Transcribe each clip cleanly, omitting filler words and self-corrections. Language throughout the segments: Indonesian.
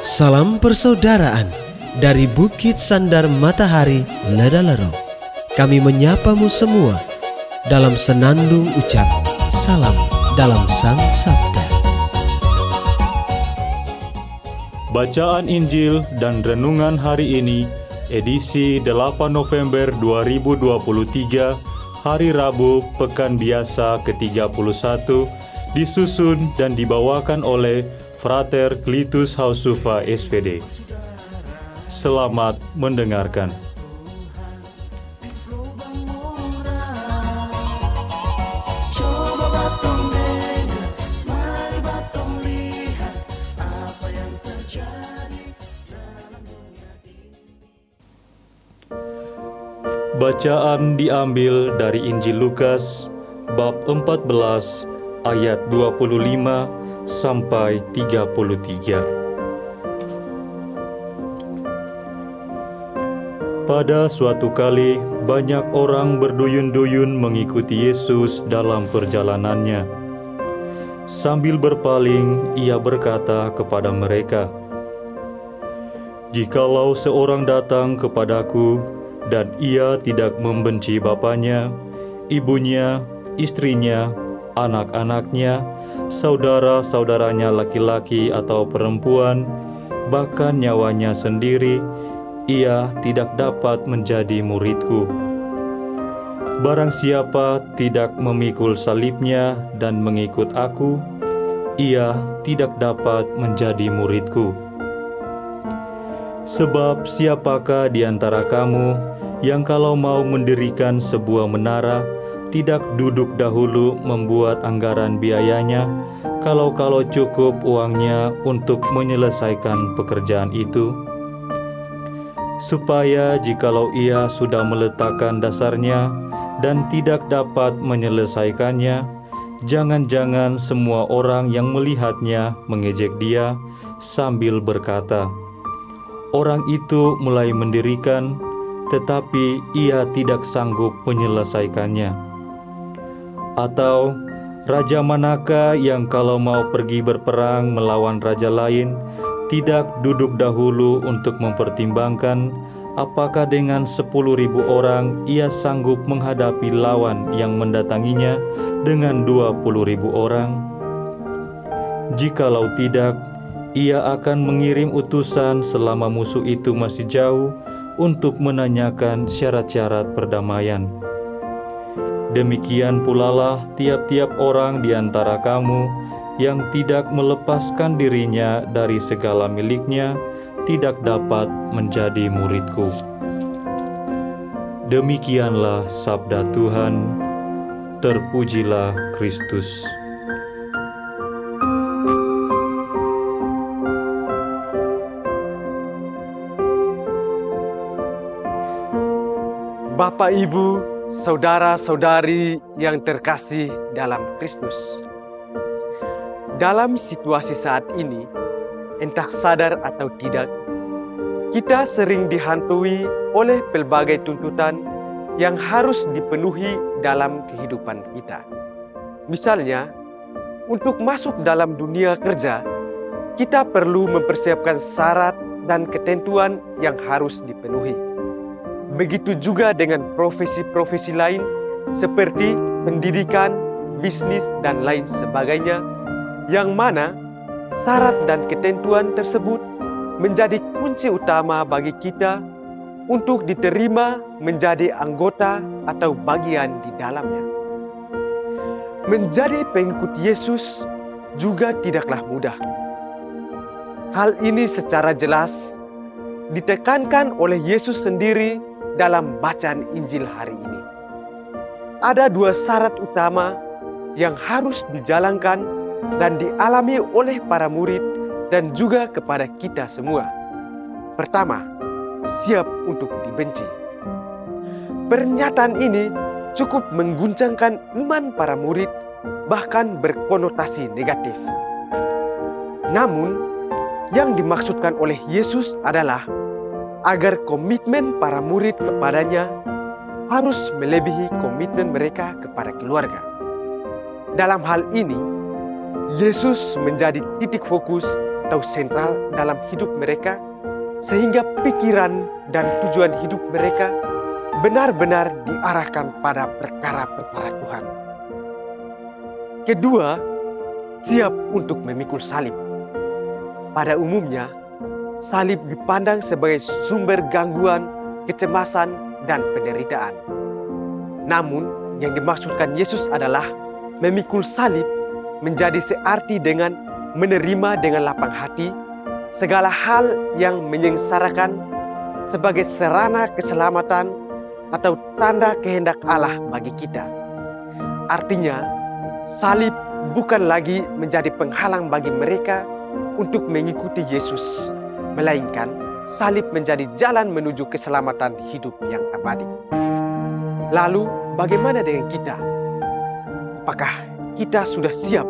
Salam persaudaraan dari Bukit Sandar Matahari Ledalero. Kami menyapamu semua dalam senandung ucap salam dalam Sang Sabda. Bacaan Injil dan Renungan hari ini, edisi 8 November 2023, Hari Rabu, Pekan Biasa ke-31, disusun dan dibawakan oleh Frater Klitus Hausufa SPD. Selamat mendengarkan. Bacaan diambil dari Injil Lukas bab 14 ayat 25 sampai 33. Pada suatu kali banyak orang berduyun-duyun mengikuti Yesus dalam perjalanannya. Sambil berpaling, ia berkata kepada mereka, "Jikalau seorang datang kepadaku dan ia tidak membenci bapanya, ibunya, istrinya, anak-anaknya, saudara-saudaranya laki-laki atau perempuan, bahkan nyawanya sendiri, ia tidak dapat menjadi muridku. Barang siapa tidak memikul salibnya dan mengikut aku, ia tidak dapat menjadi muridku. Sebab siapakah di antara kamu yang kalau mau mendirikan sebuah menara, tidak duduk dahulu membuat anggaran biayanya, kalau cukup uangnya untuk menyelesaikan pekerjaan itu? Supaya jikalau ia sudah meletakkan dasarnya dan tidak dapat menyelesaikannya, jangan-jangan semua orang yang melihatnya mengejek dia sambil berkata, 'Orang itu mulai mendirikan, tetapi ia tidak sanggup menyelesaikannya.' Atau, raja manakah yang kalau mau pergi berperang melawan raja lain, tidak duduk dahulu untuk mempertimbangkan apakah dengan 10.000 orang ia sanggup menghadapi lawan yang mendatanginya dengan 20.000 orang? Jikalau tidak, ia akan mengirim utusan selama musuh itu masih jauh untuk menanyakan syarat-syarat perdamaian. Demikian pulalah tiap-tiap orang di antara kamu yang tidak melepaskan dirinya dari segala miliknya tidak dapat menjadi muridku." Demikianlah sabda Tuhan. Terpujilah Kristus. Bapak, Ibu, saudara-saudari yang terkasih dalam Kristus. Dalam situasi saat ini, entah sadar atau tidak, kita sering dihantui oleh pelbagai tuntutan yang harus dipenuhi dalam kehidupan kita. Misalnya, untuk masuk dalam dunia kerja, kita perlu mempersiapkan syarat dan ketentuan yang harus dipenuhi. Begitu juga dengan profesi-profesi lain seperti pendidikan, bisnis, dan lain sebagainya, yang mana syarat dan ketentuan tersebut menjadi kunci utama bagi kita untuk diterima menjadi anggota atau bagian di dalamnya. Menjadi pengikut Yesus juga tidaklah mudah. Hal ini secara jelas ditekankan oleh Yesus sendiri dalam bacaan Injil hari ini. Ada 2 syarat utama yang harus dijalankan dan dialami oleh para murid dan juga kepada kita semua. Pertama, siap untuk dibenci. Pernyataan ini cukup mengguncangkan iman para murid, bahkan berkonotasi negatif. Namun, yang dimaksudkan oleh Yesus adalah agar komitmen para murid kepadanya harus melebihi komitmen mereka kepada keluarga. Dalam hal ini, Yesus menjadi titik fokus atau sentral dalam hidup mereka, sehingga pikiran dan tujuan hidup mereka benar-benar diarahkan pada perkara-perkara Tuhan. Kedua, siap untuk memikul salib. Pada umumnya, salib dipandang sebagai sumber gangguan, kecemasan, dan penderitaan. Namun, yang dimaksudkan Yesus adalah memikul salib menjadi searti dengan menerima dengan lapang hati segala hal yang menyengsarakan sebagai sarana keselamatan atau tanda kehendak Allah bagi kita. Artinya, salib bukan lagi menjadi penghalang bagi mereka untuk mengikuti Yesus, melainkan salib menjadi jalan menuju keselamatan hidup yang abadi. Lalu, bagaimana dengan kita? Apakah kita sudah siap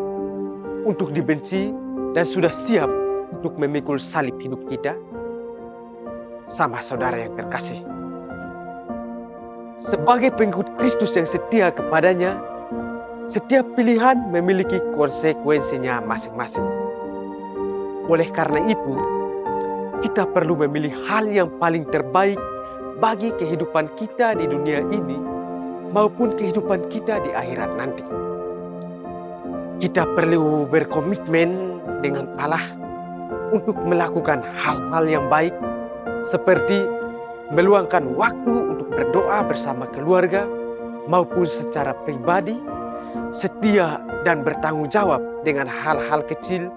untuk dibenci dan sudah siap untuk memikul salib hidup kita? Sama saudara yang terkasih, sebagai pengikut Kristus yang setia kepadanya, setiap pilihan memiliki konsekuensinya masing-masing. Oleh karena itu, kita perlu memilih hal yang paling terbaik bagi kehidupan kita di dunia ini maupun kehidupan kita di akhirat nanti. Kita perlu berkomitmen dengan Allah untuk melakukan hal-hal yang baik, seperti meluangkan waktu untuk berdoa bersama keluarga maupun secara pribadi, setia dan bertanggung jawab dengan hal-hal kecil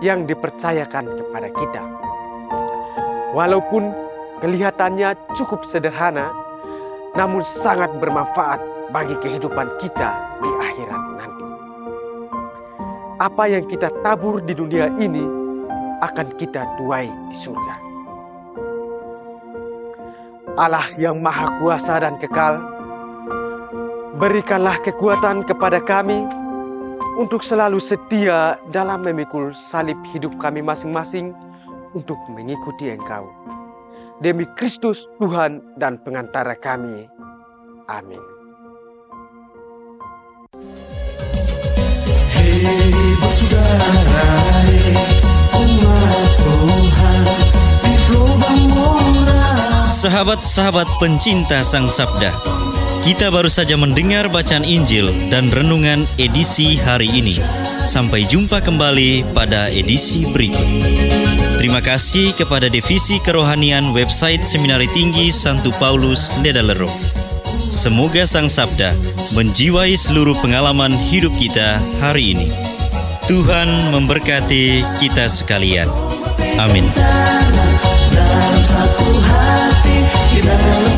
yang dipercayakan kepada kita. Walaupun kelihatannya cukup sederhana, namun sangat bermanfaat bagi kehidupan kita di akhirat nanti. Apa yang kita tabur di dunia ini akan kita tuai di surga. Allah yang Maha Kuasa dan kekal, berikanlah kekuatan kepada kami untuk selalu setia dalam memikul salib hidup kami masing-masing untuk mengikuti Engkau. Demi Kristus Tuhan dan pengantara kami. Amin. Hei saudara, umat Tuhan di gelombang moral. Sahabat-sahabat pencinta Sang Sabda, kita baru saja mendengar bacaan Injil dan renungan edisi hari ini. Sampai jumpa kembali pada edisi berikut. Terima kasih kepada Divisi Kerohanian website Seminari Tinggi Santo Paulus Nedalero. Semoga Sang Sabda menjiwai seluruh pengalaman hidup kita hari ini. Tuhan memberkati kita sekalian. Amin. Dalam satu hati, di dalam